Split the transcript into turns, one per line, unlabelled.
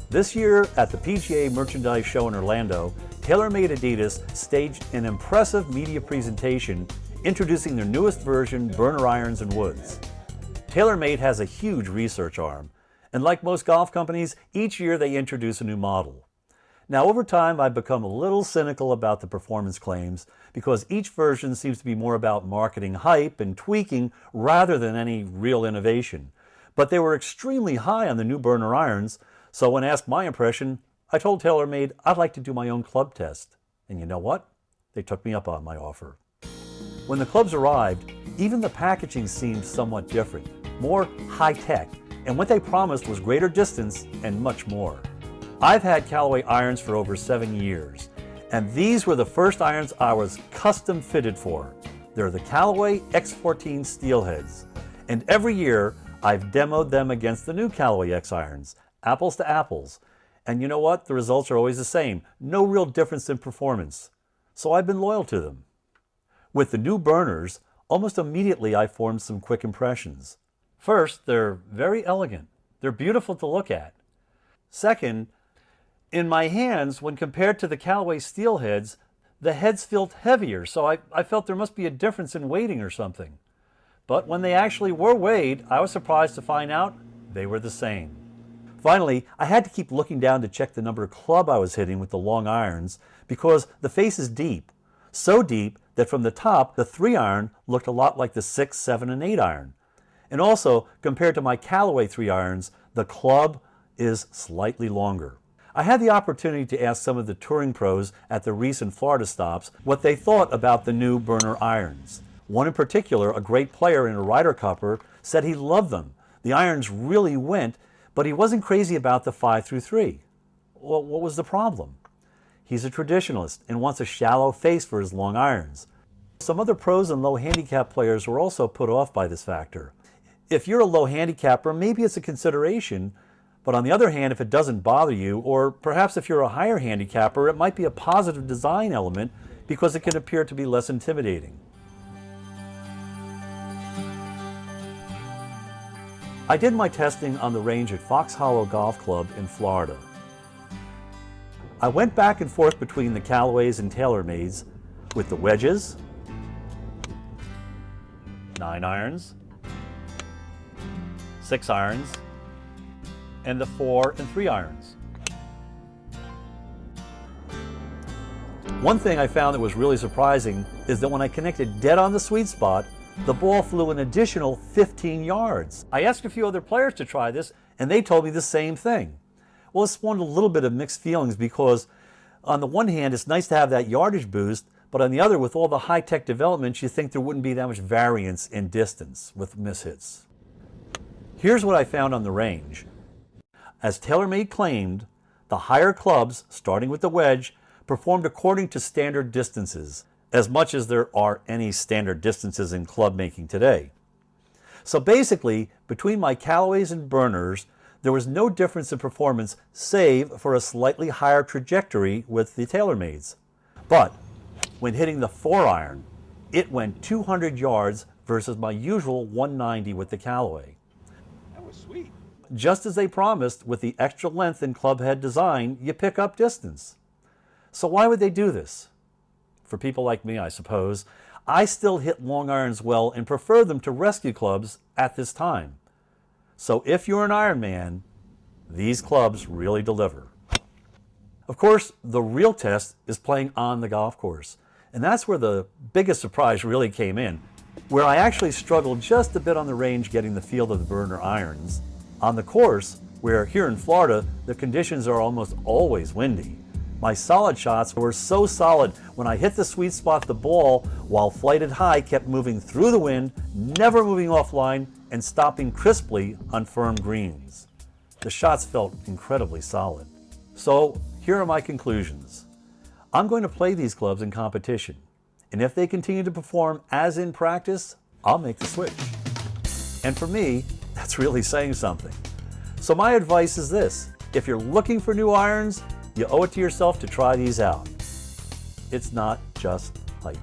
This year at the PGA Merchandise Show in Orlando, TaylorMade Adidas staged an impressive media presentation introducing their newest version, burner irons and woods. TaylorMade has a huge research arm, and like most golf companies, each year they introduce a new model. Now over time I've become a little cynical about the performance claims because each version seems to be more about marketing hype and tweaking rather than any real innovation. But they were extremely high on the new burner irons, so when asked my impression, I told TaylorMade I'd like to do my own club test. And you know what? They took me up on my offer. When the clubs arrived, even the packaging seemed somewhat different, more high-tech, and what they promised was greater distance and much more. I've had Callaway irons for over 7 years, and these were the first irons I was custom fitted for. They're the Callaway X14 Steelheads, and every year I've demoed them against the new Callaway X irons, apples to apples. And you know what? The results are always the same. No real difference in performance. So I've been loyal to them. With the new burners, almost immediately I formed some quick impressions. First, they're very elegant. They're beautiful to look at. Second, in my hands, when compared to the Callaway Steelheads, the heads felt heavier, so I felt there must be a difference in weighting or something. But when they actually were weighed, I was surprised to find out they were the same. Finally, I had to keep looking down to check the number of club I was hitting with the long irons because the face is deep. So deep that from the top, the 3-iron looked a lot like the 6, 7, and 8-iron. And also, compared to my Callaway 3-irons, the club is slightly longer. I had the opportunity to ask some of the touring pros at the recent Florida stops what they thought about the new burner irons. One in particular, a great player and a Ryder Cupper, said he loved them. The irons really went, but he wasn't crazy about the 5-3. Well, what was the problem? He's a traditionalist and wants a shallow face for his long irons. Some other pros and low handicap players were also put off by this factor. If you're a low handicapper, maybe it's a consideration, but on the other hand, if it doesn't bother you, or perhaps if you're a higher handicapper, it might be a positive design element because it can appear to be less intimidating. I did my testing on the range at Fox Hollow Golf Club in Florida. I went back and forth between the Callaways and TaylorMades with the wedges, 9-irons, 6-irons, and the 4 and 3-irons. One thing I found that was really surprising is that when I connected dead on the sweet spot, the ball flew an additional 15 yards. I asked a few other players to try this, and they told me the same thing. Well, it spawned a little bit of mixed feelings because on the one hand, it's nice to have that yardage boost, but on the other, with all the high-tech developments, you think there wouldn't be that much variance in distance with mishits. Here's what I found on the range. As TaylorMade claimed, the higher clubs, starting with the wedge, performed according to standard distances, as much as there are any standard distances in club making today. So basically, between my Callaways and burners, there was no difference in performance save for a slightly higher trajectory with the TaylorMades. But when hitting the 4-iron, it went 200 yards versus my usual 190 with the Callaway.
That was sweet.
Just as they promised, with the extra length in club head design, you pick up distance. So why would they do this? For people like me, I suppose, I still hit long irons well and prefer them to rescue clubs at this time. So if you're an Ironman, these clubs really deliver. Of course, the real test is playing on the golf course. And that's where the biggest surprise really came in, where I actually struggled just a bit on the range getting the feel of the burner irons. On the course, where here in Florida, the conditions are almost always windy, my solid shots were so solid when I hit the sweet spot, the ball, while flighted high, kept moving through the wind, never moving offline, and stopping crisply on firm greens. The shots felt incredibly solid. So here are my conclusions. I'm going to play these clubs in competition, and if they continue to perform as in practice, I'll make the switch. And for me, that's really saying something. So my advice is this: if you're looking for new irons, you owe it to yourself to try these out. It's not just hype.